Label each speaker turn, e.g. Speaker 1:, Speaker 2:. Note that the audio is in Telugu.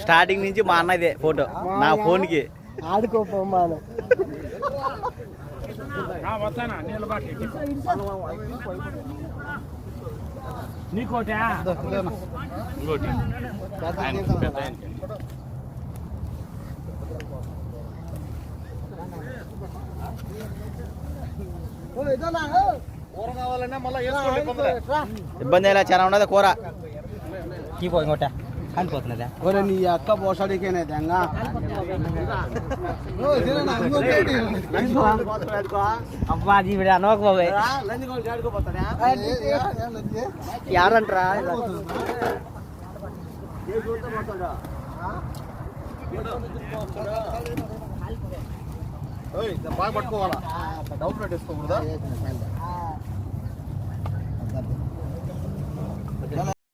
Speaker 1: స్టార్టింగ్ నుంచి మా అన్నదే ఫోటో నా ఫోన్ కి
Speaker 2: ఆడుకోపోమాను
Speaker 3: నీకోటి
Speaker 2: కూర కావాలన్నా మళ్ళీ
Speaker 1: ఇబ్బంది ఎలా చాలా ఉండదు కూర
Speaker 3: ఇంకోట కానిపోతున్నదా
Speaker 2: ఒరే నీ అక్క పోసాడికేనే దెంగా
Speaker 3: అబ్బా జీవిడ అనోక బాబాయ్
Speaker 1: యారంట్రా
Speaker 2: బాగా పట్టుకోవాలా డౌట్ పెట్టేసుకోకూడదా